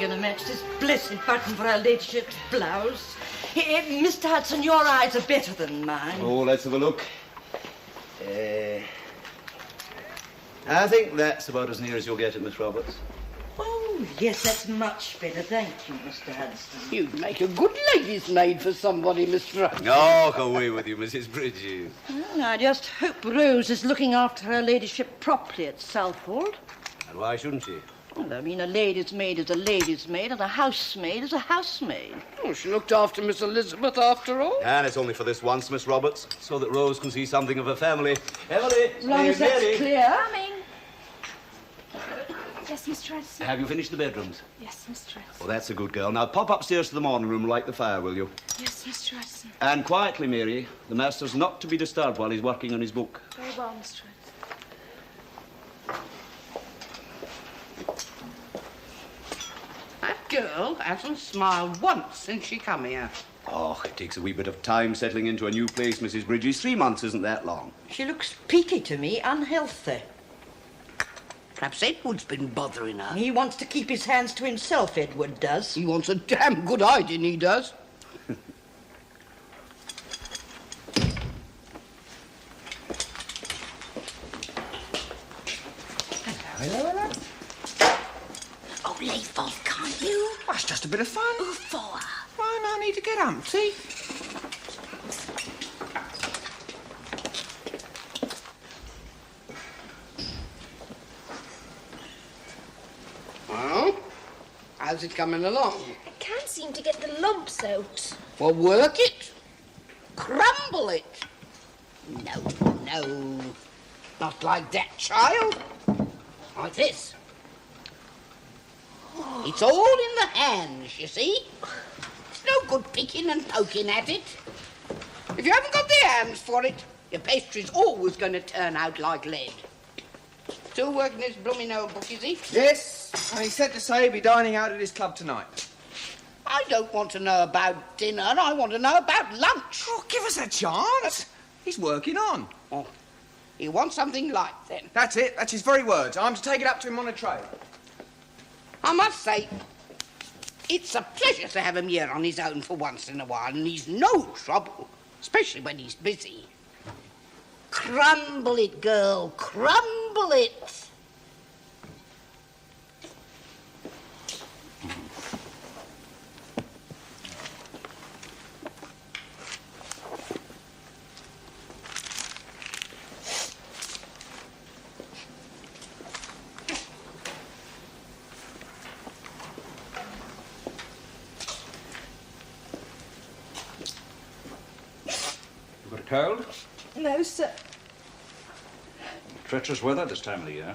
going to match this blessed button for her ladyship's blouse. Mr. Hudson, your eyes are better than mine. Oh, let's have a look. I think that's about as near as you'll get it, Miss Roberts. Oh, yes, that's much better. Thank you, Mr. Hudson. You'd make a good lady's maid for somebody, Mr. Hudson. Oh, go away with you, Mrs. Bridges. Well, I just hope Rose is looking after her ladyship properly at Southwold. And why shouldn't she? Well, I mean, a lady's maid is a lady's maid, and a housemaid is a housemaid. Oh, she looked after Miss Elizabeth after all. And it's only for this once, Miss Roberts, so that Rose can see something of her family. Emily! As long as that's clear. Coming. Yes, Mr. Hudson. Have you finished the bedrooms? Yes, Mr. Hudson. Well, that's a good girl. Now, pop upstairs to the morning room and light the fire, will you? Yes, Mr. Hudson. And quietly, Mary. The master's not to be disturbed while he's working on his book. Very well, Mr. Hudson. That girl hasn't smiled once since she come here. Oh, it takes a wee bit of time settling into a new place, Mrs. Bridges. 3 months isn't that long. She looks peaky to me, unhealthy. Perhaps Edward's been bothering her. He wants to keep his hands to himself, Edward does. He wants a damn good hiding, he does. Hello. Oh, leave off, can't you? Well, it's just a bit of fun. Who for? Why, no need to get umpty. Well, how's it coming along? I can't seem to get the lumps out. Well, work it. Crumble it. No. Not like that, child. Like this. It's all in the hands, you see. It's no good picking and poking at it. If you haven't got the hands for it, your pastry's always going to turn out like lead. Still working this blooming old book, is he? Yes, and he said to say he'd be dining out at his club tonight. I don't want to know about dinner. I want to know about lunch. Oh, give us a chance. He's working on. Oh, you want something light, then? That's it. That's his very words. I'm to take it up to him on a tray. I must say, it's a pleasure to have him here on his own for once in a while, and he's no trouble, especially when he's busy. Crumble it, girl, crumble it. You got a cold? No, sir. Treacherous weather this time of the year.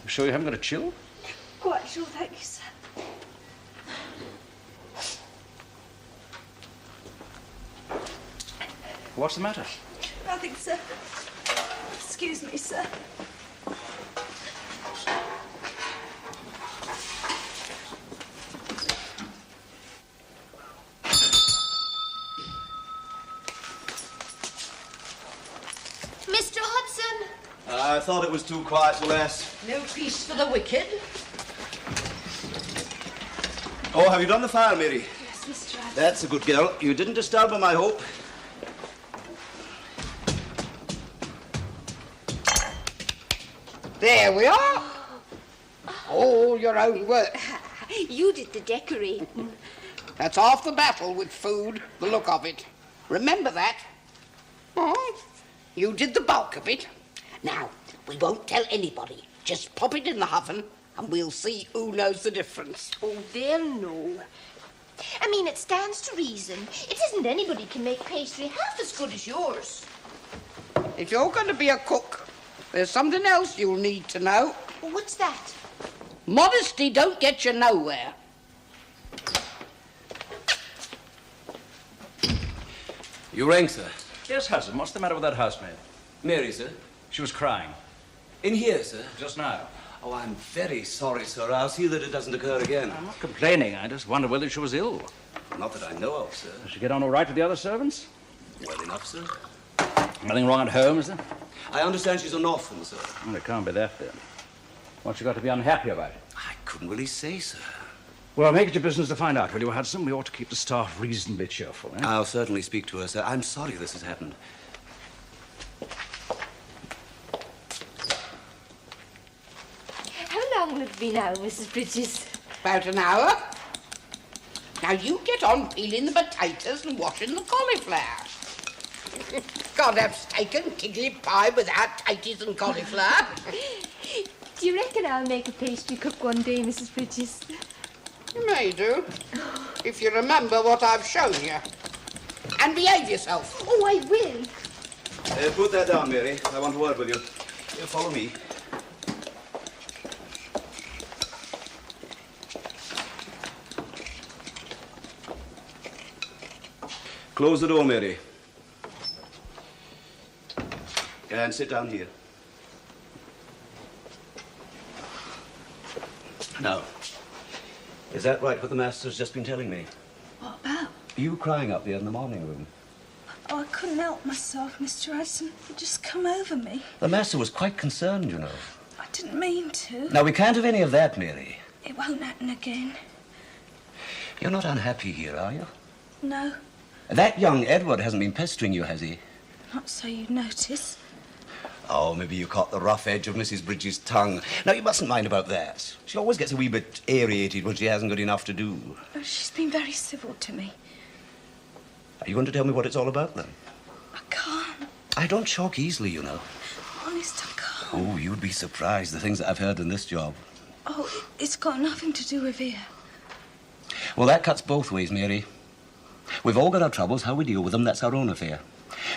You sure you haven't got a chill? Quite sure, thank you, sir. What's the matter? Nothing, sir. Excuse me, sir. Mr. Hudson! I thought it was too quiet to last. No peace for the wicked. Oh, have you done the fire, Mary? Yes, Mr. Hudson. That's a good girl. You didn't disturb him, I hope. There we are. All your own work. You did the decorating. That's half the battle with food, the look of it. Remember that. Oh, you did the bulk of it. Now, we won't tell anybody. Just pop it in the oven and we'll see who knows the difference. Oh, they'll know. I mean, it stands to reason. It isn't anybody can make pastry half as good as yours. If you're going to be a cook, there's something else you'll need to know. Well, what's that? Modesty don't get you nowhere. You rang, sir? Yes, Hudson. What's the matter with that housemaid? Mary, sir? She was crying. In here, sir? Just now. Oh, I'm very sorry, sir. I'll see that it doesn't occur again. I'm not complaining. I just wondered whether she was ill. Not that I know of, sir. Does she get on all right with the other servants? Well enough, sir. Nothing wrong at home, is there? I understand she's an orphan, sir. Well, it can't be that, then. What's you got to be unhappy about it? I couldn't really say, sir. Well, make it your business to find out, will you, Hudson? We ought to keep the staff reasonably cheerful, eh? I'll certainly speak to her, sir. I'm sorry this has happened. How long will it be now, Mrs. Bridges? About an hour. Now you get on peeling the potatoes and washing the cauliflower. Can't have steak and tiddly pie without taties and cauliflower. Do you reckon I'll make a pastry cook one day, Mrs. Bridges? You may do, if you remember what I've shown you. And behave yourself. Oh, I will. Put that down, Mary. I want a word with you. Follow me. Close the door, Mary. And sit down here. Now, is that right what the master's just been telling me? What about? You crying up there in the morning room. Oh, I couldn't help myself, Mr. Hudson. It just come over me. The master was quite concerned, you know. I didn't mean to. Now, we can't have any of that, Mary. It won't happen again. You're not unhappy here, are you? No, That young Edward hasn't been pestering you, has he? not so you'd notice. Oh, maybe you caught the rough edge of Mrs. Bridges' tongue. Now, you mustn't mind about that. She always gets a wee bit aerated when she hasn't got enough to do. Oh, she's been very civil to me. Are you going to tell me what it's all about, then? I can't. I don't shock easily, you know. Honest, I can't. Oh, you'd be surprised, the things that I've heard in this job. Oh, it's got nothing to do with here. Well, that cuts both ways, Mary. We've all got our troubles. How we deal with them, that's our own affair.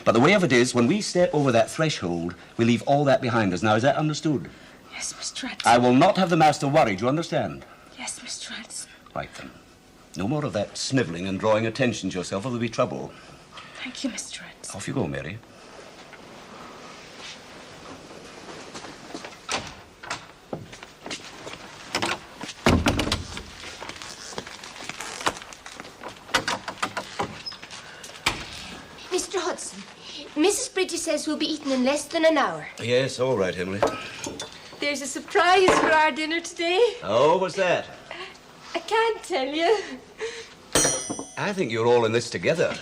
But the way of it is, when we step over that threshold, we leave all that behind us. Now, is that understood? Yes, Mr. Hudson. I will not have the master worried, you understand? Yes, Mr. Hudson. Right, then. No more of that snivelling and drawing attention to yourself, or there'll be trouble. Thank you, Mr. Hudson. Off you go, Mary. Mr. Hudson, Mrs. Bridges says we'll be eating in less than an hour. Yes, all right, Emily. There's a surprise for our dinner today. Oh, what's that? I can't tell you. I think you're all in this together.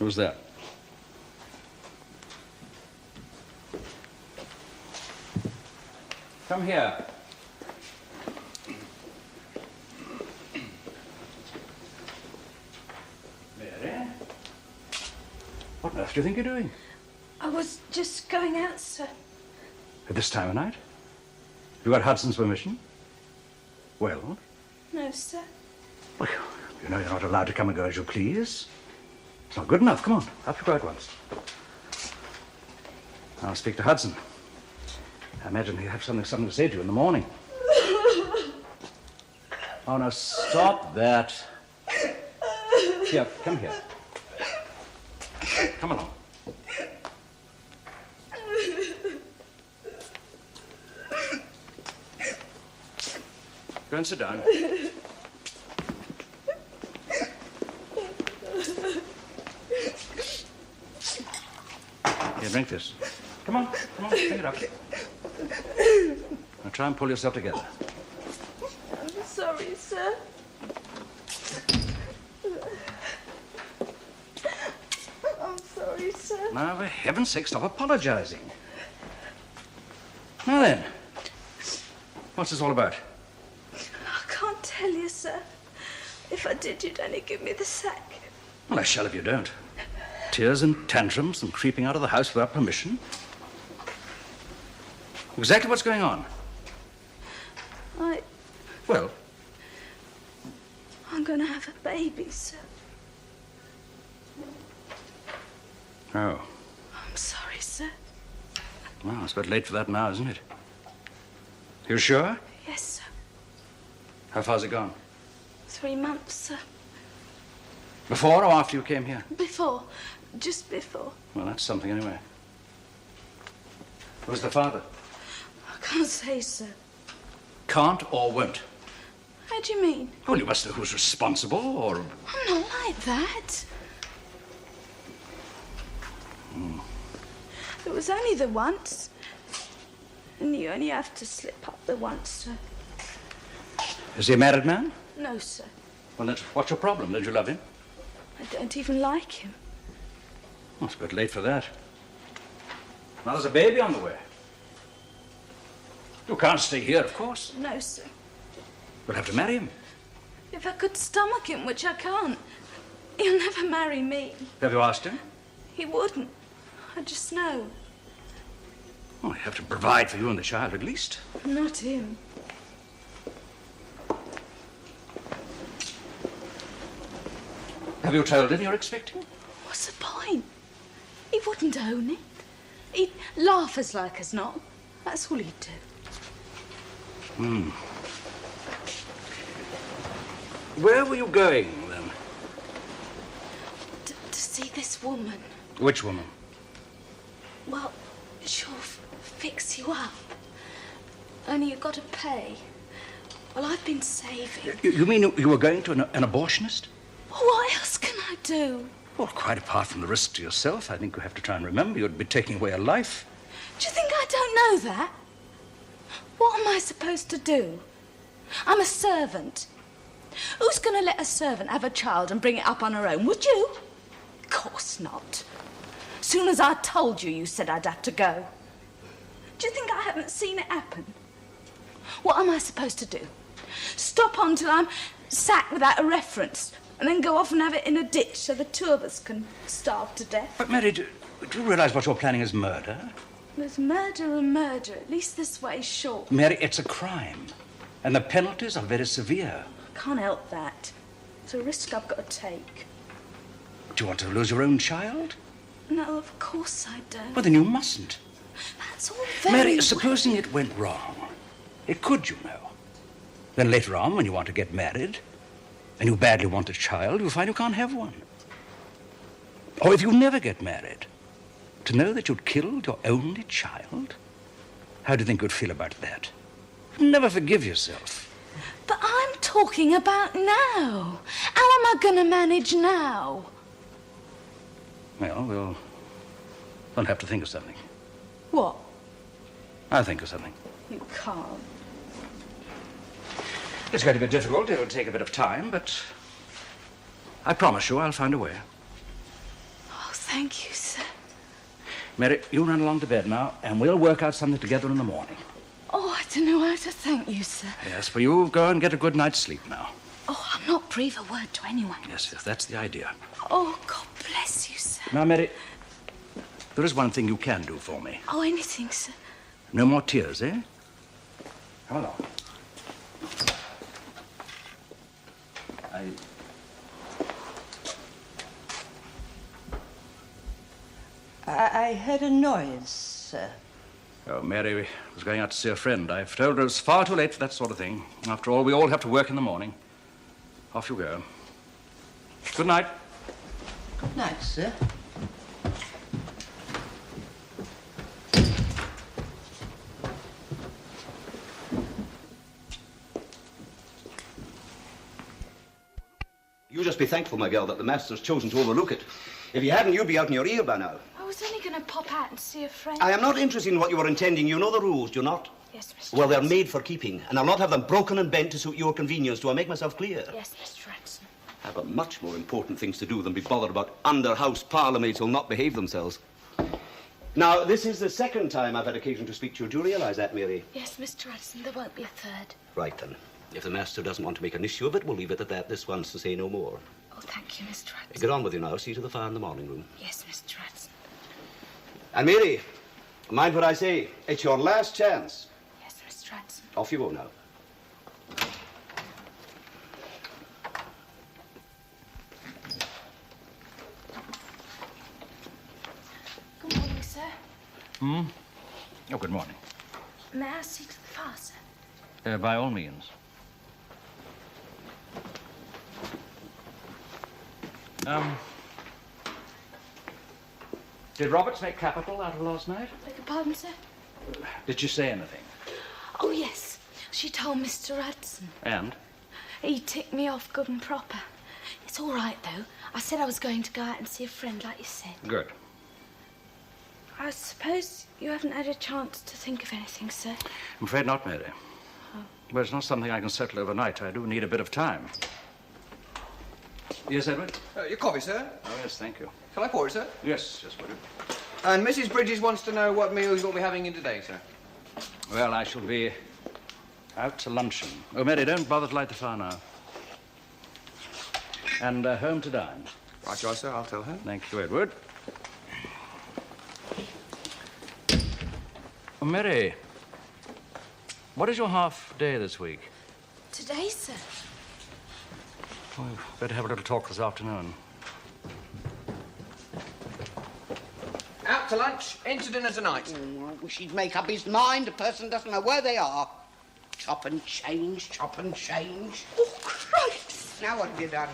Who's that? Come here. Mary? What on earth do you think you're doing? I was just going out, sir. At this time of night? Have you got Hudson's permission? Well? No, sir. Well, you know you're not allowed to come and go as you please. It's not good enough. Come on, up you go at once. I'll speak to Hudson. I imagine he'll have something to say to you in the morning. Oh, now stop that. Here, come here. Come along. Go and sit down. Here, drink this. Come on, pick it up. Now try and pull yourself together. I'm sorry, sir. I'm sorry, sir. Now, for heaven's sake, stop apologising. Now then, what's this all about? I can't tell you, sir. If I did, you'd only give me the sack. Well, I shall if you don't. Tears and tantrums and creeping out of the house without permission. Exactly what's going on? Well? I'm going to have a baby, sir. Oh. I'm sorry, sir. Well, it's a bit late for that now, isn't it? You sure? Yes, sir. How far's it gone? 3 months, sir. Before or after you came here? Before. Just before. Well, that's something anyway. Who's the father? I can't say, sir. Can't or won't? How do you mean? Well, you must know who's responsible, or... I'm not like that. It was only the once. And you only have to slip up the once, sir. Is he a married man? No, sir. Well, then, what's your problem? Don't you love him? I don't even like him. Well, it's a bit late for that. Now there's a baby on the way. You can't stay here, of course. No, sir. You'll have to marry him. If I could stomach him, which I can't, he'll never marry me. Have you asked him? He wouldn't. I just know. Well, you have to provide for you and the child, at least. Not him. Have you told him you're expecting? What's the point? He wouldn't own it. He'd laugh as like as not. That's all he'd do. Where were you going, then? To see this woman. Which woman? Well, she'll fix you up. Only you've got to pay. Well, I've been saving. You mean you were going to an abortionist? What else can I do? Well, quite apart from the risk to yourself, I think you have to try and remember you'd be taking away a life. Do you think I don't know that? What am I supposed to do? I'm a servant. Who's going to let a servant have a child and bring it up on her own? Would you? Of course not. Soon as I told you, you said I'd have to go. Do you think I haven't seen it happen? What am I supposed to do? Stop on till I'm sacked without a reference and then go off and have it in a ditch so the two of us can starve to death? But, Mary, do you realise what you're planning is murder? There's murder and murder. At least this way's short. Mary, it's a crime. And the penalties are very severe. I can't help that. It's a risk I've got to take. Do you want to lose your own child? No, of course I don't. Well, then you mustn't. That's all very Mary, well. supposing it went wrong. It could, you know. Then later on, when you want to get married, and you badly want a child, you'll find you can't have one. Or if you never get married, to know that you'd killed your only child? How do you think you'd feel about that? You'd never forgive yourself. But I'm talking about now. How am I going to manage now? Well, we'll have to think of something. What? I'll think of something. You can't. It's going to be difficult. It'll take a bit of time, but I promise you I'll find a way. Oh, thank you, sir. Mary, you run along to bed now, and we'll work out something together in the morning. Oh, I don't know how to thank you, sir. Yes, well, you go and get a good night's sleep now. Oh, I'll not breathe a word to anyone. Yes, that's the idea. Oh, God bless you, sir. Now, Mary, there is one thing you can do for me. Oh, anything, sir. No more tears, eh? Come along. I heard a noise, sir. Oh, Mary was going out to see a friend. I've told her it's far too late for that sort of thing. After all, we all have to work in the morning. Off you go. Good night. Good night, sir. You just be thankful, my girl, that the master's chosen to overlook it. If he hadn't, you'd be out in your ear by now. I was only going to pop out and see a friend. I am not interested in what you were intending. You know the rules, do you not? Yes, Mr. Well, they're Ransom. made for keeping, and I'll not have them broken and bent to suit your convenience. Do I make myself clear? Yes, Mr. Ransom. I've got much more important things to do than be bothered about under-house parlourmaids who'll not behave themselves. Now, this is the second time I've had occasion to speak to you. Do you realise that, Mary? Yes, Mr. Hudson, there won't be a third. Right, then. If the master doesn't want to make an issue of it, we'll leave it at that. This one's to say no more. Oh, thank you, Mr. Hudson. Get on with you now. See to the fire in the morning room. Yes, Mr. Hudson. And, Mary, mind what I say. It's your last chance. Yes, Mr. Hudson. Off you go now. Good morning, sir. Oh, good morning. May I see to the fire, sir? By all means. Did Roberts make capital out of last night? Beg your pardon, sir? Did she say anything? Oh, yes. She told Mr. Hudson. And? He ticked me off good and proper. It's all right, though. I said I was going to go out and see a friend, like you said. Good. I suppose you haven't had a chance to think of anything, sir? I'm afraid not, Mary. Well, it's not something I can settle overnight. I do need a bit of time. Yes, Edward? Your coffee, sir. Oh, yes, thank you. Shall I pour it, sir? Yes, just would you. And Mrs. Bridges wants to know what meals you'll be having in today, sir. Well, I shall be out to luncheon. Oh, Mary, don't bother to light the fire now. And home to dine. Right, sir, I'll tell her. Thank you, Edward. Oh, Mary, what is your half day this week? Today, sir. Oh, we'd better have a little talk this afternoon. Out to lunch, in to dinner tonight. Oh, I wish he'd make up his mind. A person doesn't know where they are. Chop and change, chop and change. Oh, Christ! Now what have you done?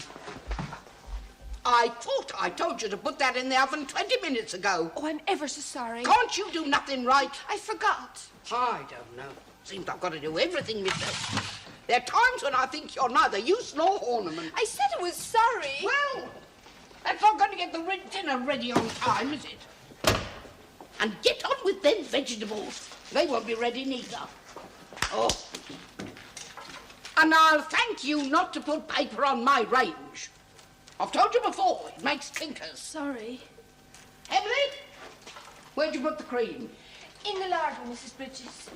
I thought I told you to put that in the oven 20 minutes ago. Oh, I'm ever so sorry. Can't you do nothing right? I forgot. I don't know. Seems I've got to do everything myself. There are times when I think you're neither use nor ornament. I said I was sorry. Well, that's not going to get the dinner ready on time, is it? And get on with them vegetables. They won't be ready neither. Oh. And I'll thank you not to put paper on my range. I've told you before, it makes clinkers. Sorry. Emily, where'd you put the cream? In the larder, Mrs. Bridges.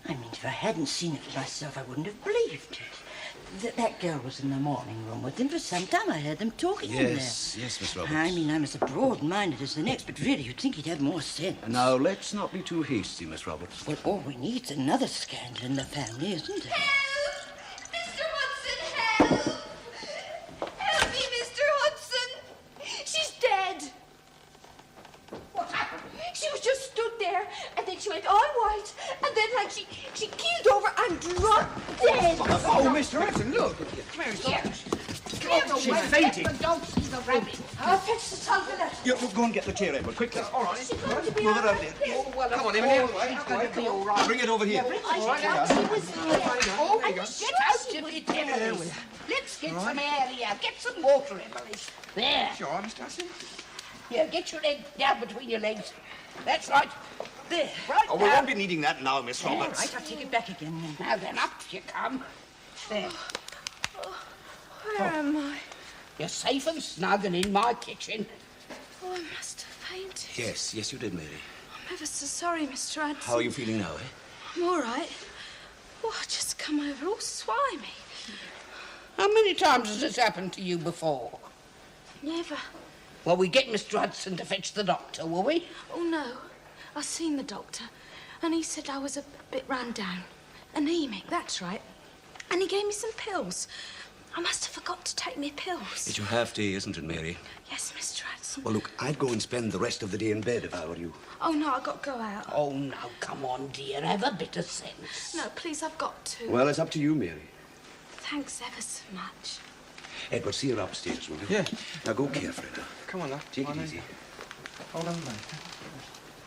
I mean, if I hadn't seen it myself, I wouldn't have believed it. That girl was in the morning room with them for some time. I heard them talking in there. Yes, Miss Roberts. I mean, I'm as broad-minded as the next, but really, you'd think he'd have more sense. Now, let's not be too hasty, Miss Roberts. Well, all we need's another scandal in the family, isn't it? Help! Mr. Hudson, help! Help me, Mr. Hudson! She's dead. What's happened? She was just stood there, and then she went all white, and then, like, she keeled over and dropped dead. Oh, Mr. Hudson, look. Come here, Here. She's fainted. The dog sees the rabbit. I'll fetch the salve. You go and get the chair, Edward, quickly. All right. She's going to be Move all it over right. there. Oh, well, Come on, of Emily, course out of the way, she's out of the going way. to be all right. Bring it over here. I thought she was dead. Oh, I get just out of it, Emily. Let's get some air here. Get some water, Emily. There. Sure, Mr. Hudson. Here, get your leg down between your legs. That's right. There. Right Oh, we now. won't be needing that now, Miss All Roberts. right, I'll take it back again then. Now then, up you come. There. Where am I? You're safe and snug and in my kitchen. Oh, I must have fainted. Yes, you did, Mary. I'm ever so sorry, Mr. Hudson. How are you feeling now, I'm all right. Oh, I just come over all swimey. How many times has this happened to you before? Never. Well, we get Mr. Hudson to fetch the doctor, will we? Oh, no. I seen the doctor, and he said I was a bit run down. Anemic, that's right. And he gave me some pills. I must have forgot to take me pills. It's your half day, isn't it, Mary? Yes, Mr. Hudson. Well, look, I'd go and spend the rest of the day in bed if I were you. Oh, no, I've got to go out. Oh, now, come on, dear. Have a bit of sense. No, please, I've got to. Well, it's up to you, Mary. Thanks ever so much. Edward, see her upstairs, will you? Yeah. Now, go carefully now. Come on, love. Take it easy. Hold on, mate.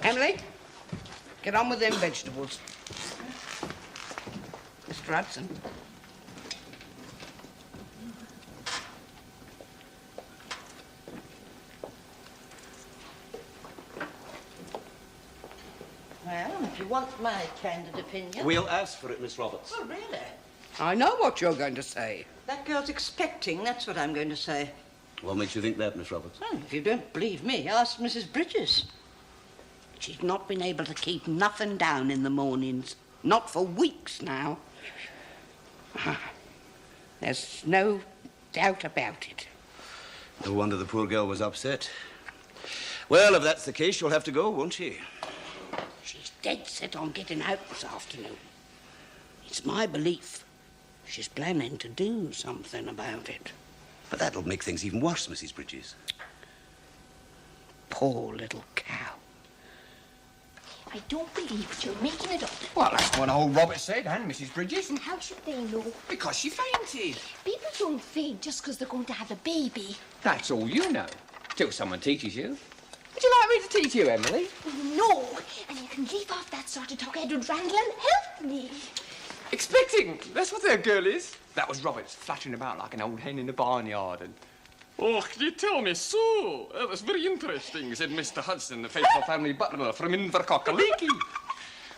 Emily, get on with them vegetables. Mr. Hudson. Well, if you want my candid opinion... We'll ask for it, Miss Roberts. Oh, really? I know what you're going to say. That girl's expecting, that's what I'm going to say. What makes you think that, Miss Roberts? Well, if you don't believe me, ask Mrs. Bridges. She's not been able to keep nothing down in the mornings. Not for weeks now. There's no doubt about it. No wonder the poor girl was upset. Well, if that's the case, she'll have to go, won't she? She's dead set on getting out this afternoon. It's my belief she's planning to do something about it. But that'll make things even worse, Mrs. Bridges. Poor little cow. I don't believe it. You're making it up. Well, that's what old Robert said, and Mrs. Bridges. And how should they know? Because she fainted. People don't faint just because they're going to have a baby. That's all you know. Till someone teaches you. Would you like me to teach you, Emily? No. And you can leave off that sort of talk, Edward Randall, and help me. Expecting. That's what their girl is. That was Robert's flattering about like an old hen in the barnyard and... Oh, can you tell me so? That's very interesting, said Mr. Hudson, the faithful family butler from Invercockaliki.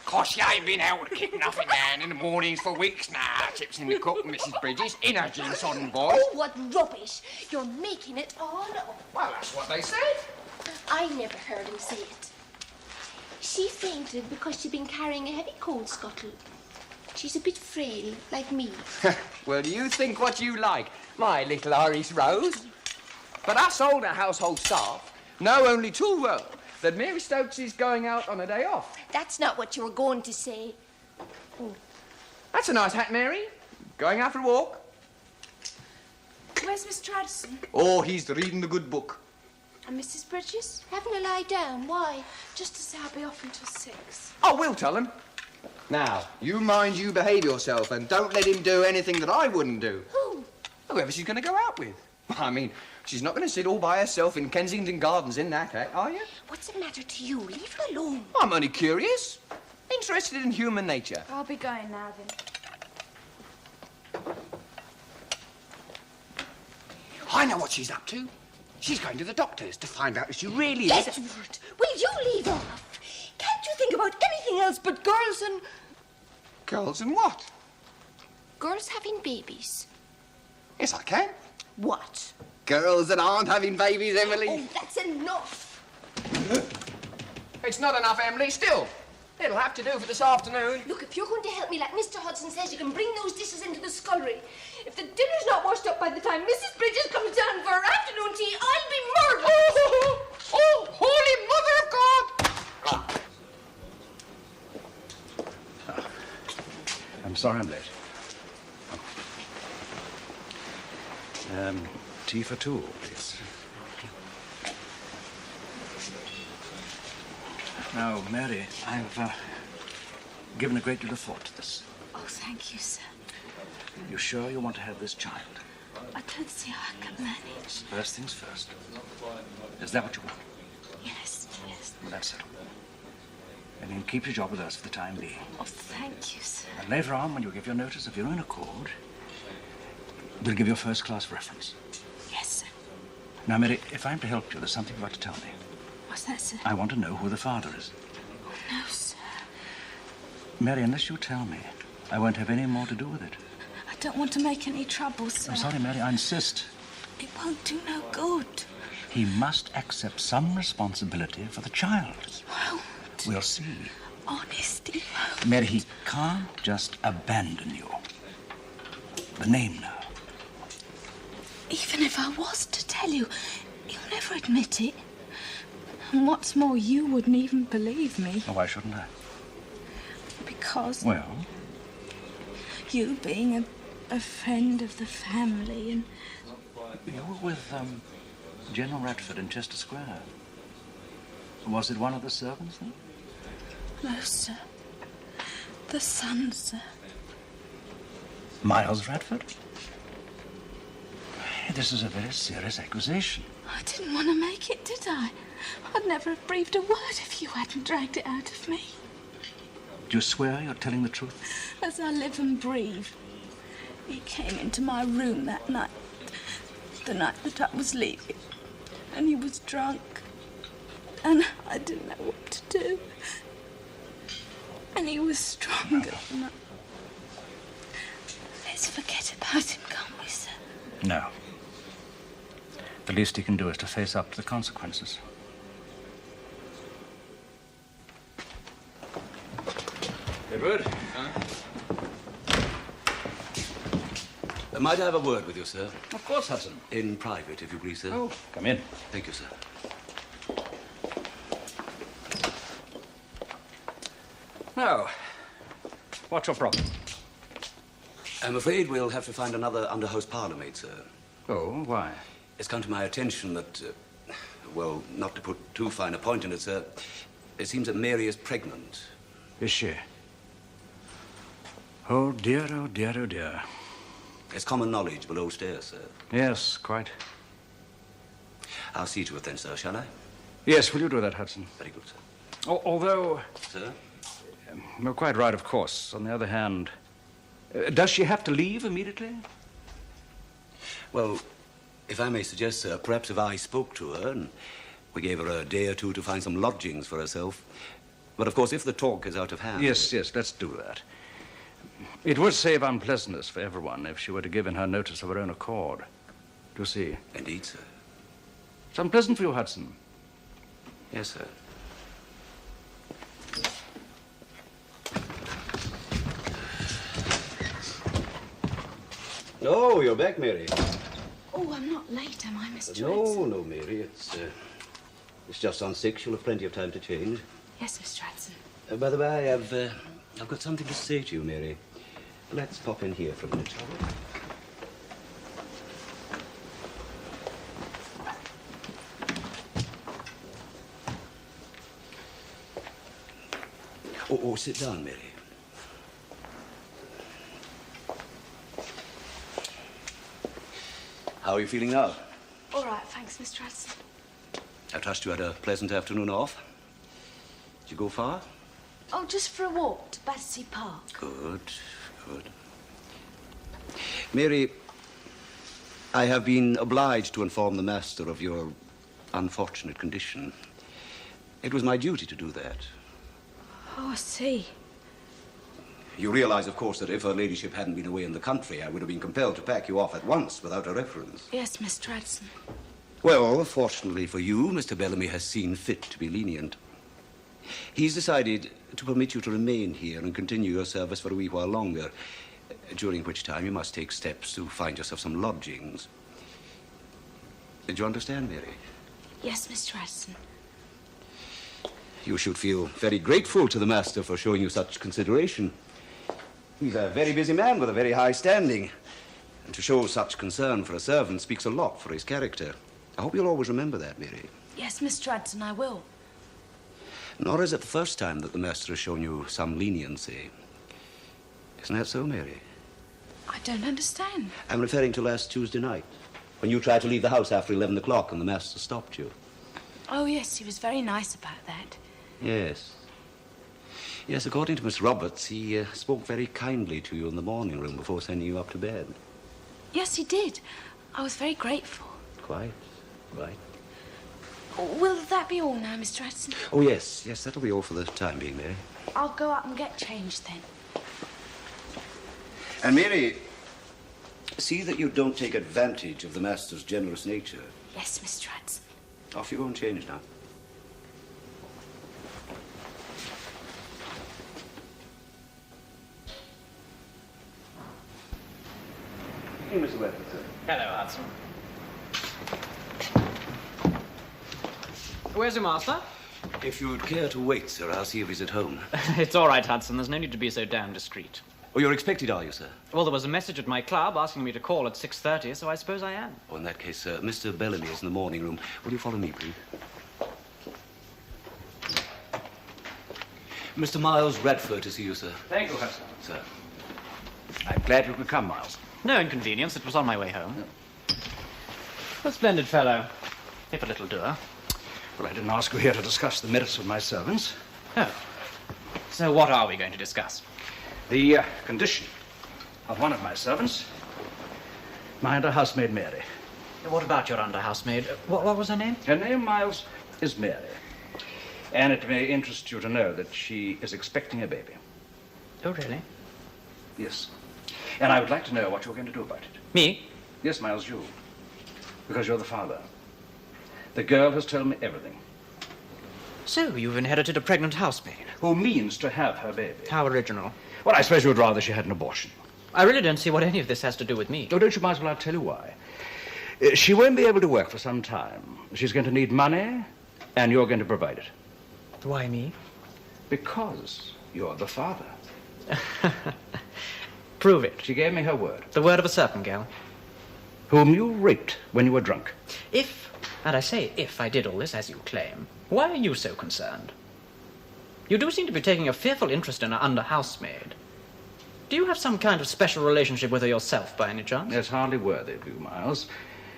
Course, you ain't been out kicking up and down in the mornings for weeks now, chips in the cook, Mrs. Bridges. In her jeans on, boys. Oh, what rubbish. You're making it all up. Well, that's what they said. I never heard him say it. She fainted because she'd been carrying a heavy coal scuttle. She's a bit frail, like me. Well, you think what you like, my little Irish Rose. But us older household staff know only too well that Mary Stokes is going out on a day off. That's not what you were going to say. Oh. That's a nice hat, Mary. Going out for a walk? Where's Mr. Addison? Oh, he's reading the good book. And Mrs. Bridges? Having a lie down. Why? Just to say I'll be off until 6. Oh, we'll tell him. Now, you mind you behave yourself and don't let him do anything that I wouldn't do. Who? Whoever she's going to go out with. I mean, she's not going to sit all by herself in Kensington Gardens in that hat, are you? What's the matter to you? Leave her alone. I'm only curious. Interested in human nature. I'll be going now, then. I know what she's up to. She's going to the doctor's to find out if she really is... Edward, will you leave off? Can't you think about anything else but girls and... Girls and what? Girls having babies. Yes, I can. What? Girls that aren't having babies, Emily. Oh, that's enough. It's not enough, Emily. Still, it'll have to do for this afternoon. Look, if you're going to help me like Mr. Hudson says, you can bring those dishes into the scullery. If the dinner's not washed up by the time Mrs. Bridges comes down for her afternoon tea, I'll be murdered. Oh, holy mother of God! I'm sorry I'm late. Tea for two, please. Now, Mary, I've given a great deal of thought to this. Oh, thank you, sir. You sure you want to have this child? I don't see how I can manage. First things first. Is that what you want? Yes, yes. Well, that's settled. And you can keep your job with us for the time being. Oh, thank you, sir. And later on, when you give your notice of your own accord, we'll give you a first-class reference. Yes, sir. Now, Mary, if I'm to help you, there's something you've got to tell me. What's that, sir? I want to know who the father is. Oh, no, sir. Mary, unless you tell me, I won't have any more to do with it. I don't want to make any trouble, sir. I'm sorry, Mary, I insist. It won't do no good. He must accept some responsibility for the child. He won't. We'll see. Honest, he won't. Mary, he can't just abandon you. The name now. Even if I was to tell you, he'll never admit it. And what's more, you wouldn't even believe me. Oh, why shouldn't I? Because Well, you being a friend of the family and... you were with General Radford in Chester Square. Was it one of the servants, then? No, sir. The son, sir. Miles Radford? This is a very serious accusation. I didn't want to make it, did I? I'd never have breathed a word if you hadn't dragged it out of me. Do you swear you're telling the truth? As I live and breathe. He came into my room that night, the night that I was leaving, and he was drunk, and I didn't know what to do. And he was stronger than I... Let's forget about him, can't we, sir? No. The least he can do is to face up to the consequences. Edward? Might I have a word with you, sir? Of course, Hudson. In private, if you please, sir. Oh, come in. Thank you, sir. Now, what's your problem? I'm afraid we'll have to find another under-house parlourmaid, sir. Oh, why? It's come to my attention that, well, not to put too fine a point in it, sir, it seems that Mary is pregnant. Is she? Oh, dear, oh, dear, oh, dear. It's common knowledge below stairs, sir. Yes, quite. I'll see to it then, sir, shall I? Yes, will you do that, Hudson? Very good, sir. Although... Sir? You're quite right, of course. On the other hand, does she have to leave immediately? Well, if I may suggest, sir, perhaps if I spoke to her and we gave her a day or two to find some lodgings for herself. But, of course, if the talk is out of hand... Yes, let's do that. It would save unpleasantness for everyone if she were to give in her notice of her own accord. Do you see? Indeed, sir. It's unpleasant for you, Hudson. Yes, sir. Oh, you're back, Mary. Oh, I'm not late, am I, Mr. No, Mary. It's just on 6. You'll have plenty of time to change. Yes, Mr. Hudson. By the way, I've got something to say to you, Mary. Let's pop in here for a minute, shall we? Oh, sit down, Mary. How are you feeling now? All right, thanks, Mr. Hudson. I trust you had a pleasant afternoon off. Did you go far? Oh, just for a walk to Baddeley Park. Good. Mary, I have been obliged to inform the master of your unfortunate condition. It was my duty to do that. Oh, I see. You realize, of course, that if her ladyship hadn't been away in the country, I would have been compelled to pack you off at once without a reference. Yes, Mr. Hudson. Well, fortunately for you, Mr. Bellamy has seen fit to be lenient. He's decided to permit you to remain here and continue your service for a wee while longer, during which time you must take steps to find yourself some lodgings. Did you understand, Mary? Yes, Mr. Hudson. You should feel very grateful to the master for showing you such consideration. He's a very busy man with a very high standing. And to show such concern for a servant speaks a lot for his character. I hope you'll always remember that, Mary. Yes, Mr. Hudson, I will. Nor is it the first time that the master has shown you some leniency. Isn't that so, Mary? I don't understand. I'm referring to last Tuesday night, when you tried to leave the house after 11 o'clock and the master stopped you. Oh, yes, he was very nice about that. Yes. Yes, according to Miss Roberts, he spoke very kindly to you in the morning room before sending you up to bed. Yes, he did. I was very grateful. Quite. Will that be all now, Mr. Hudson? Oh, yes, that'll be all for the time being, Mary. I'll go up and get changed then. And, Mary, see that you don't take advantage of the master's generous nature. Yes, Mr. Hudson. Off you go and change now. Hey, Mr. Webster, sir. Hello, Hudson. Where's your master? If you'd care to wait, sir, I'll see if he's at home. It's all right, Hudson. There's no need to be so damn discreet. Oh, you're expected, are you, sir? Well, there was a message at my club asking me to call at 6:30, so I suppose I am. Oh, in that case, sir, Mr. Bellamy is in the morning room. Will you follow me, please? Mr. Miles Radford to see you, sir. Thank you, Hudson. Sir. I'm glad you could come, Miles. No inconvenience. It was on my way home. A splendid fellow, if a little dour. Well, I didn't ask you here to discuss the merits of my servants. Oh. So what are we going to discuss? The condition of one of my servants, my under-housemaid Mary. What about your under-housemaid? What was her name? Her name, Miles, is Mary. And it may interest you to know that she is expecting a baby. Oh, really? Yes. And I would like to know what you're going to do about it. Me? Yes, Miles, you. Because you're the father. The girl has told me everything. So you've inherited a pregnant housemaid? who means to have her baby. How original. Well, I suppose you would rather she had an abortion. I really don't see what any of this has to do with me. Oh, don't you might as well I'll tell you why. She won't be able to work for some time. She's going to need money, and you're going to provide it. Why me? Because you're the father. Prove it. She gave me her word. The word of a certain girl. Whom you raped when you were drunk. If, and I say if, I did all this as you claim, why are you so concerned? You do seem to be taking a fearful interest in her under housemaid. Do you have some kind of special relationship with her yourself, by any chance? It's hardly worthy of you, Miles.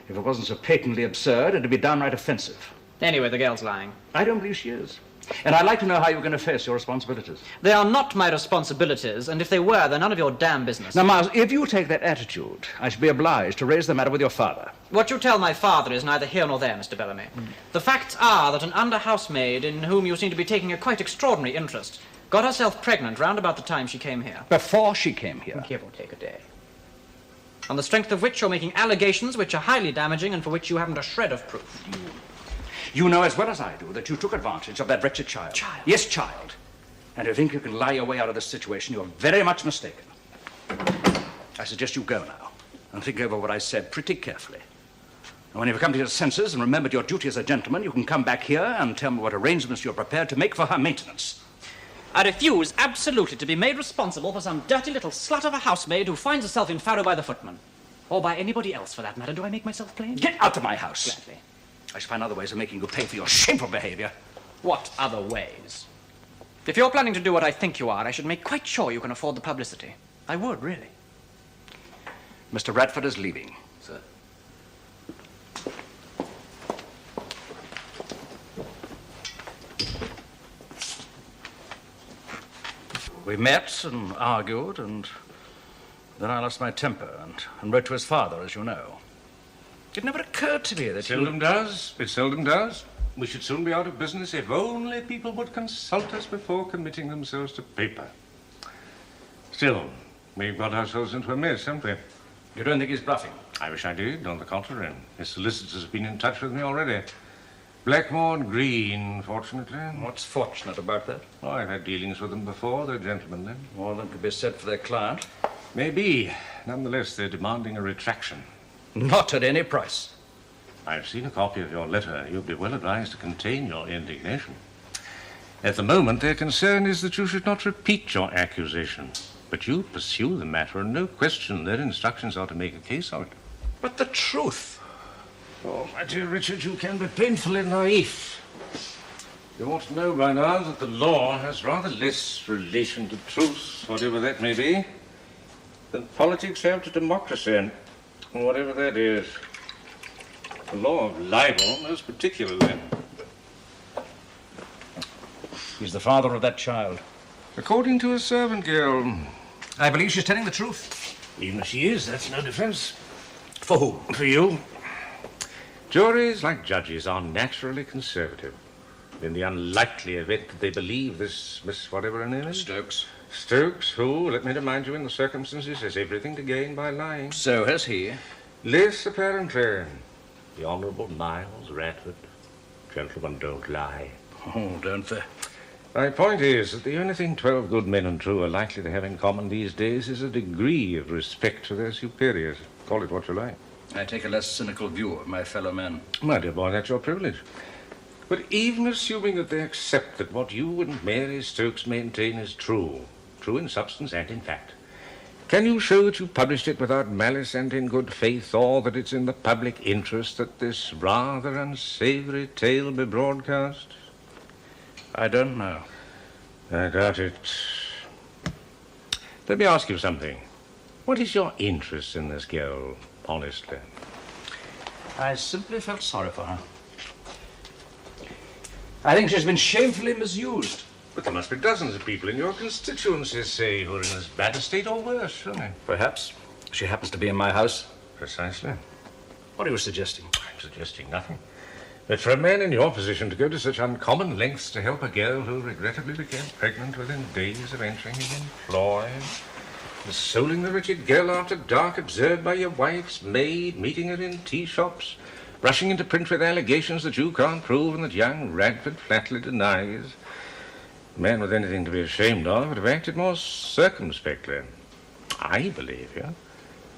If it wasn't so patently absurd, it'd be downright offensive. Anyway, the girl's lying. I don't believe she is. And I'd like to know how you're going to face your responsibilities. They are not my responsibilities, and if they were, they're none of your damn business. Now, Miles, if you take that attitude, I should be obliged to raise the matter with your father. What you tell my father is neither here nor there, Mr. Bellamy. The facts are that an under-housemaid, in whom you seem to be taking a quite extraordinary interest, got herself pregnant round about the time she came here. Before she came here? Give or take a day. On the strength of which you're making allegations which are highly damaging and for which you haven't a shred of proof. You know as well as I do that you took advantage of that wretched child. Child? Yes, child. And you think you can lie your way out of this situation, you're very much mistaken. I suggest you go now and think over what I said pretty carefully. And when you've come to your senses and remembered your duty as a gentleman, you can come back here and tell me what arrangements you're prepared to make for her maintenance. I refuse absolutely to be made responsible for some dirty little slut of a housemaid who finds herself in Faro by the footman. Or by anybody else, for that matter. Do I make myself plain? Get out of my house. Gladly. I shall find other ways of making you pay for your shameful behavior. What other ways? If you're planning to do what I think you are, I should make quite sure you can afford the publicity. I would, really. Mr. Radford is leaving. Sir. We met and argued, and then I lost my temper and wrote to his father, as you know. It never occurred to me that It seldom does. It seldom does. We should soon be out of business if only people would consult us before committing themselves to paper. Still, we've got ourselves into a mess, haven't we? You don't think he's bluffing? I wish I did. On the contrary. His solicitors have been in touch with me already. Blackmore and Green, fortunately. What's fortunate about that? Oh, I've had dealings with them before. They're gentlemanly. More than could be said for their client. Maybe. Nonetheless, they're demanding a retraction. Not at any price. I've seen a copy of your letter. You'd be well advised to contain your indignation. At the moment, their concern is that you should not repeat your accusation. But you pursue the matter, and no question their instructions are to make a case of it. But the truth. Oh, my dear Richard, you can be painfully naif. You ought to know by now that the law has rather less relation to truth, whatever that may be, than politics have to democracy, and whatever that is. The law of libel, most particularly. He's the father of that child. According to a servant girl. I believe she's telling the truth. Even if she is, that's no defense. For whom? For you. Juries, like judges, are naturally conservative. In the unlikely event that they believe this Miss whatever her name is. Stokes. Stokes, who, let me remind you, in the circumstances, has everything to gain by lying. So has he. Less, apparently. The Honourable Miles Radford. Gentlemen don't lie. Oh, don't they? My point is that the only thing 12 good men and true are likely to have in common these days is a degree of respect for their superiors. Call it what you like. I take a less cynical view of my fellow men. My dear boy, that's your privilege. But even assuming that they accept that what you and Mary Stokes maintain is true in substance and in fact, can you show that you published it without malice and in good faith, or that it's in the public interest that this rather unsavory tale be broadcast? I don't know. I doubt it. Let me ask you something. What is your interest in this girl, honestly? I simply felt sorry for her. I think she's been shamefully misused. But there must be dozens of people in your constituency, say, who are in as bad a state or worse, surely. Perhaps. She happens to be in my house. Precisely. What are you suggesting? I'm suggesting nothing. But for a man in your position to go to such uncommon lengths to help a girl who regrettably became pregnant within days of entering his employ, consoling the wretched girl after dark, observed by your wife's maid, meeting her in tea shops, rushing into print with allegations that you can't prove and that young Radford flatly denies. A man with anything to be ashamed of would have acted more circumspectly. I believe you.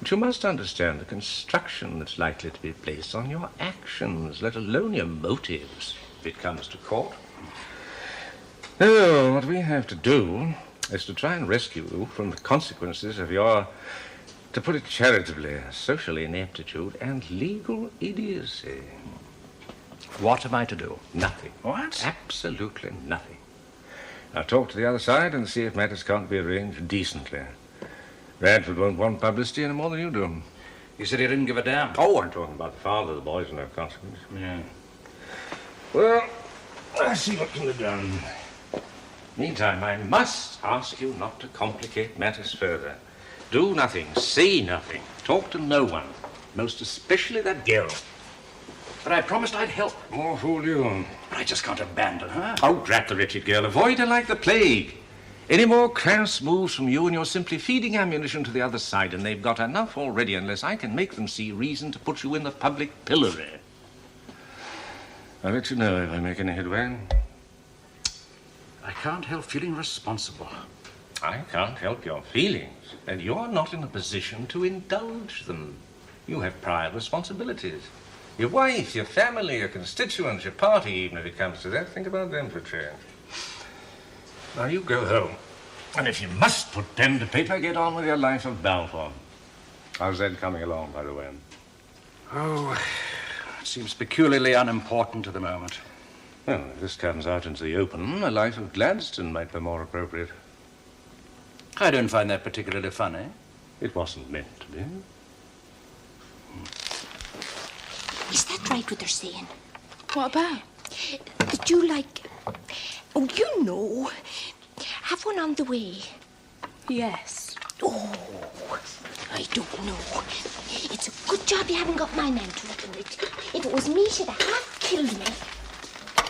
But you must understand the construction that's likely to be placed on your actions, let alone your motives, if it comes to court. No, what we have to do is to try and rescue you from the consequences of your, to put it charitably, social ineptitude and legal idiocy. What am I to do? Nothing. What? Absolutely nothing. Now talk to the other side and see if matters can't be arranged decently. Radford won't want publicity any more than you do. You said he didn't give a damn. Oh, I'm talking about the father. The boys are no consequence. Yeah. Well, I'll see what can be done. Meantime, I must ask you not to complicate matters further. Do nothing, say nothing, talk to no one, most especially that girl. But I promised I'd help. More fool you. But I just can't abandon her. Oh, drat the wretched girl. Avoid her like the plague. Any more crass moves from you and you're simply feeding ammunition to the other side, and they've got enough already unless I can make them see reason to put you in the public pillory. I'll let you know if I make any headway. I can't help feeling responsible. I can't help your feelings, and you're not in a position to indulge them. You have prior responsibilities. Your wife, your family, your constituents, your party, even if it comes to that. Think about them for a change. Now you go home. And if you must put pen to paper, get on with your life of Balfour. How's Ed coming along, by the way? Oh, it seems peculiarly unimportant at the moment. Well, if this comes out into the open, a life of Gladstone might be more appropriate. I don't find that particularly funny. It wasn't meant to be. Is that right what they're saying? What about? That you like... Oh, you know. Have one on the way. Yes. Oh, I don't know. It's a good job you haven't got my man to look at it. If it was me, she'd have half killed me.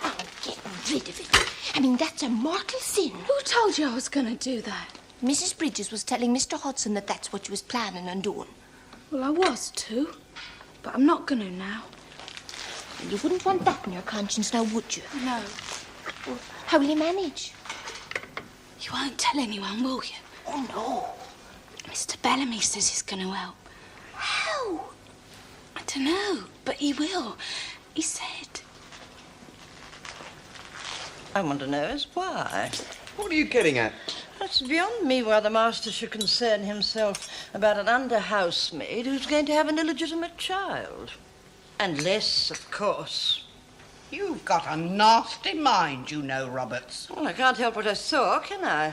Oh, get rid of it. I mean, that's a mortal sin. Who told you I was going to do that? Mrs. Bridges was telling Mr. Hodson that that's what you was planning on doing. Well, I was too. But I'm not going to now. You wouldn't want that in your conscience now, would you? No. Well, how will you manage? You won't tell anyone, will you? Oh, no. Mr. Bellamy says he's going to help. How? I don't know, but he will. He said. I want to know is why. What are you getting at? It's beyond me why the master should concern himself about an under-housemaid who's going to have an illegitimate child. Unless, of course... You've got a nasty mind, you know, Roberts. Well, I can't help what I saw, can I?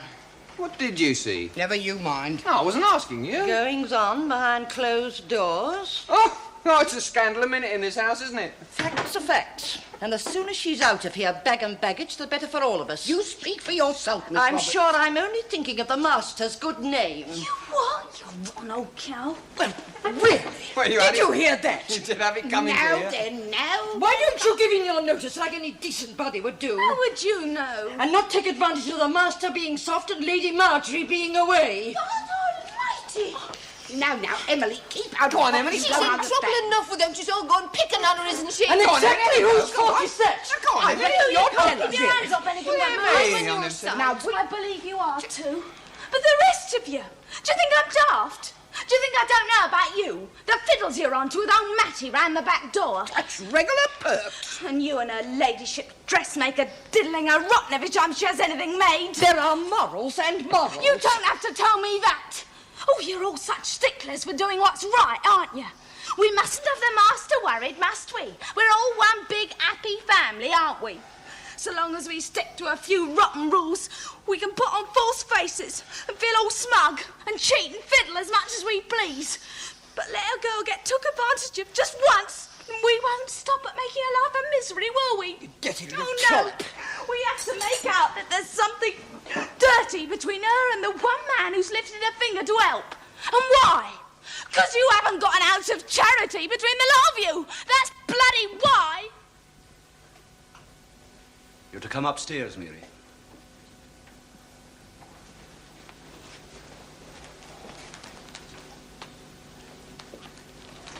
What did you see? Never you mind. No, I wasn't asking you. Goings on behind closed doors. Oh, it's a scandal a minute in this house, isn't it? Facts are facts. And the sooner she's out of here, bag and baggage, the better for all of us. You speak for yourself, Miss I'm Roberts. sure I'm only thinking of the master's good name. You what? You rotten old cow. Well, really? Well, Did you hear that? You did have it coming to Now you. then, now. Why don't you give in your notice like any decent body would do? How would you know? And not take advantage of the master being soft and Lady Marjorie being away. God almighty! Now, Emily, keep out Go on, of Emily, She's go on. in trouble enough with them. She's all gone picking on her, isn't she? And Go on, exactly Emily, whose go on. fault is that? Go on, Emily, you're telling Keep your hands up, anything but Emily, mine. on this- Now, I believe you are too. But the rest of you, do you think I'm daft? Do you think I don't know about you? The fiddles you're on to with old Mattie round the back door. That's regular perks. And you and her ladyship dressmaker diddling her rotten every time she has anything made. There are morals and morals. You don't have to tell me that. Oh, you're all such sticklers for doing what's right, aren't you? We mustn't have the master worried, must we? We're all one big happy family, aren't we? So long as we stick to a few rotten rules, we can put on false faces and feel all smug and cheat and fiddle as much as we please. But let a girl get took advantage of just once, and we won't stop at making her life a misery, will we? Get in the Oh, trap. no. We have to make out that there's something dirty between her and the one man who's lifted a finger to help. And why? Because you haven't got an ounce of charity between the lot of you. That's bloody why. You're to come upstairs, Mary.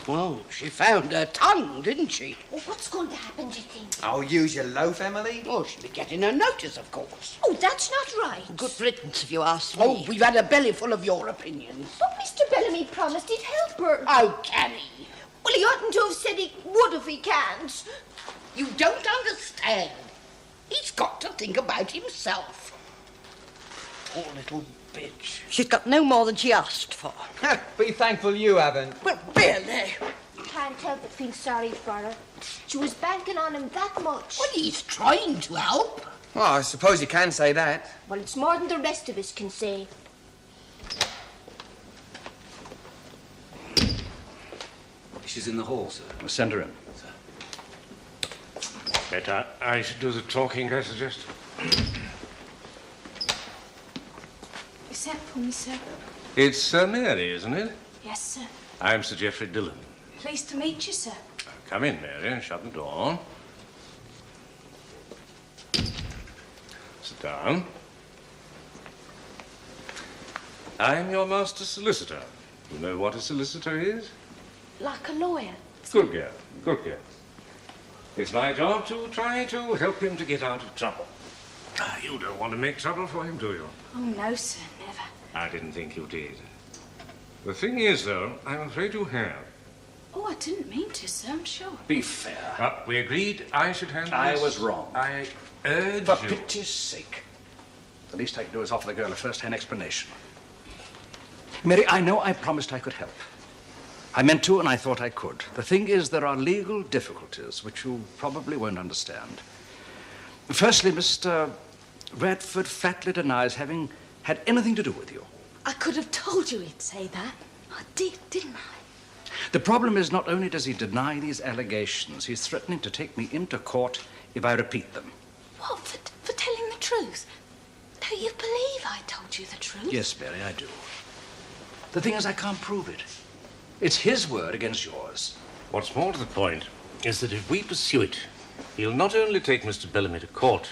Well, she found her tongue, didn't she? Oh, what's going to happen, do you think? Oh, use your loaf, Emily. Oh, she'll be getting her notice, of course. Oh, that's not right. Good riddance, if you ask me. Oh, we've had a belly full of your opinions. But Mr. Bellamy promised he'd help her. Oh, can he? Well, he oughtn't to have said he would if he can't. You don't understand. He's got to think about himself. Poor little bitch. She's got no more than she asked for. Be thankful you haven't. Well, really? Can't help but feel sorry for her. She was banking on him that much. Well, he's trying to help. Well, I suppose you can say that. Well, it's more than the rest of us can say. She's in the hall, sir. Well, send her in. Better I should do the talking, I suggest. You sent for me, sir? It's Sir Mary, isn't it? Yes, sir. I'm Sir Geoffrey Dillon. Pleased to meet you, sir. Come in, Mary, and shut the door. Sit down. I'm your master solicitor. You know what a solicitor is? Like a lawyer. Good girl, good girl. It's my job to try to help him to get out of trouble. You don't want to make trouble for him, do you? Oh, no, sir, never. I didn't think you did. The thing is, though, I'm afraid you have. Oh, I didn't mean to, sir, I'm sure. Be fair. But we agreed I should handle I this. was wrong. I urge For you. pity's sake. The least I can do is offer the girl a first-hand explanation. Mary, I know I promised I could help. I meant to, and I thought I could. The thing is, there are legal difficulties which you probably won't understand. Firstly, Mr. Radford flatly denies having had anything to do with you. I could have told you he'd say that. I did, didn't I? The problem is not only does he deny these allegations, he's threatening to take me into court if I repeat them. What, for telling the truth? Don't you believe I told you the truth? Yes, Mary, I do. The thing is, I can't prove it. It's his word against yours. What's more to the point is that if we pursue it, he'll not only take Mr. Bellamy to court,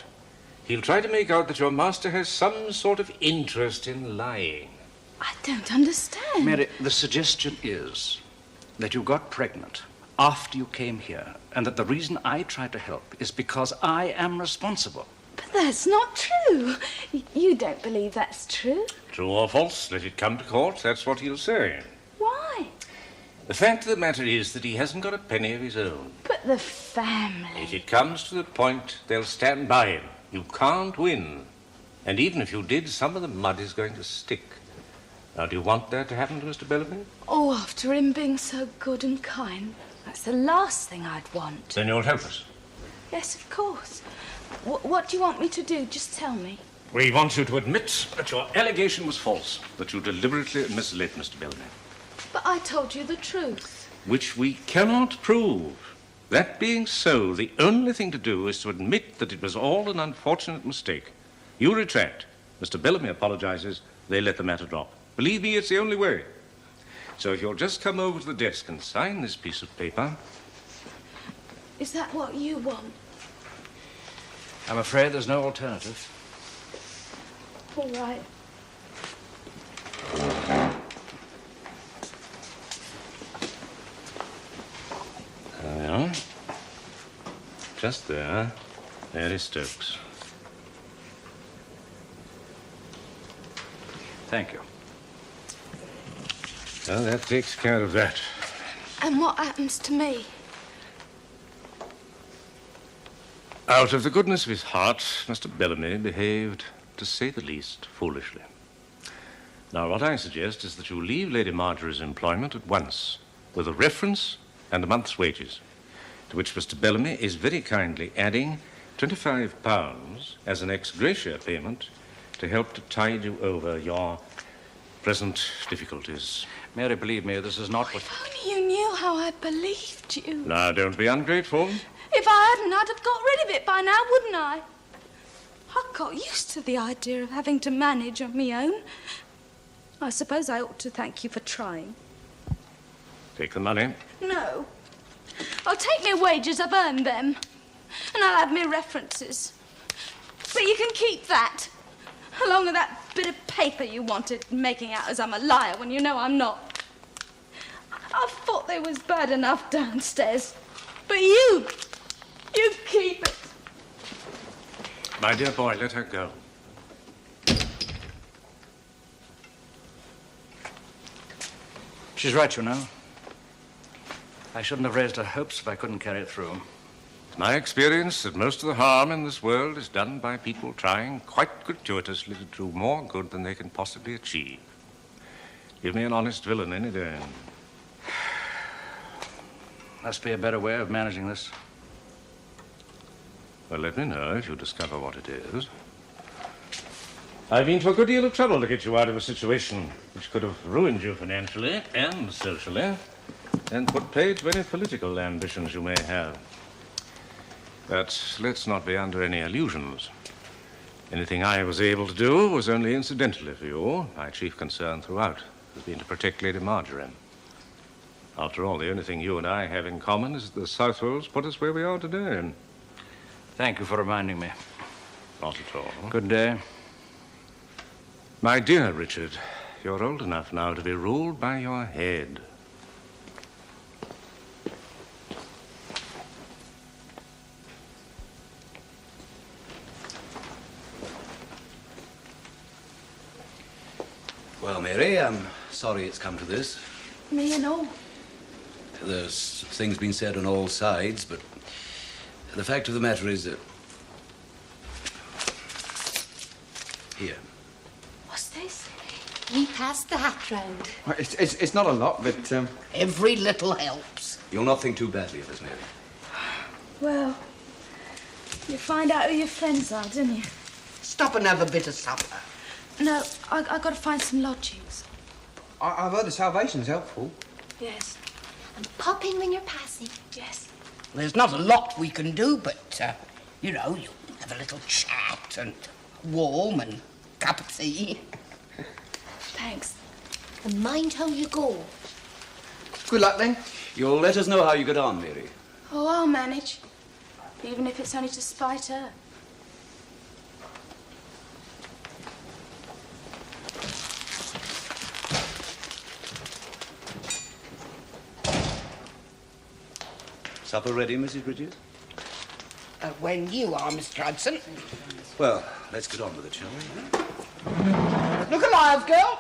he'll try to make out that your master has some sort of interest in lying. I don't understand. Mary, the suggestion is that you got pregnant after you came here, and that the reason I tried to help is because I am responsible. But that's not true. You don't believe that's true? True or false, let it come to court, that's what he'll say. Why? The fact of the matter is that he hasn't got a penny of his own. But the family... If it comes to the point, they'll stand by him. You can't win. And even if you did, some of the mud is going to stick. Now, do you want that to happen to Mr. Bellamy? Oh, after him being so good and kind, that's the last thing I'd want. Then you'll help us. Yes, of course. What do you want me to do? Just tell me. We want you to admit that your allegation was false, that you deliberately misled Mr. Bellamy. But I told you the truth. Which we cannot prove. That being so, the only thing to do is to admit that it was all an unfortunate mistake. You retract. Mr. Bellamy apologizes. They let the matter drop. Believe me, it's the only way. So if you'll just come over to the desk and sign this piece of paper. Is that what you want? I'm afraid there's no alternative. All right. There we are. Just there. Mary Stokes. Thank you. Well, that takes care of that. And what happens to me? Out of the goodness of his heart, Mr. Bellamy behaved, to say the least, foolishly. Now, what I suggest is that you leave Lady Marjorie's employment at once, with a reference and a month's wages, to which Mr. Bellamy is very kindly adding £25 as an ex gratia payment to help to tide you over your present difficulties. Mary, believe me, this is not what... If only you knew how I believed you. Now, don't be ungrateful. If I hadn't, I'd have got rid of it by now, wouldn't I? I got used to the idea of having to manage on my own. I suppose I ought to thank you for trying. Take the money. No. I'll take my wages, I've earned them. And I'll have my references. But you can keep that. Along with that bit of paper you wanted, making out as I'm a liar when you know I'm not. I thought they was bad enough downstairs. But you keep it. My dear boy, let her go. She's right, you know. I shouldn't have raised her hopes if I couldn't carry it through. My experience that most of the harm in this world is done by people trying quite gratuitously to do more good than they can possibly achieve. Give me an honest villain any day. Must be a better way of managing this. Well, let me know if you discover what it is. I've been to a good deal of trouble to get you out of a situation which could have ruined you financially and socially and put paid to any political ambitions you may have. But let's not be under any illusions. Anything I was able to do was only incidentally for you. My chief concern throughout has been to protect Lady Marjorie. After all, the only thing you and I have in common is that the Southwolds put us where we are today. Thank you for reminding me. Not at all. Good day. My dear Richard, you're old enough now to be ruled by your head. Well, Mary, I'm sorry it's come to this. Me and all. There's things been said on all sides, but the fact of the matter is that... Here. What's this? We passed the hat round. Well, it's not a lot, but... Every little helps. You'll not think too badly of us, Mary. Well, you find out who your friends are, didn't you? Stop and have a bit of supper. No, I got to find some lodgings. I've heard the Salvation's helpful. Yes. And pop in when you're passing. Yes. There's not a lot we can do, but, you know, you have a little chat and warm and cup of tea. Thanks. And mind how you go. Good luck, then. You'll let us know how you get on, Mary. Oh, I'll manage. Even if it's only to spite her. Supper ready, Mrs. Bridges? When you are, Mr. Hudson. Well, let's get on with it, shall we? Look alive, girl.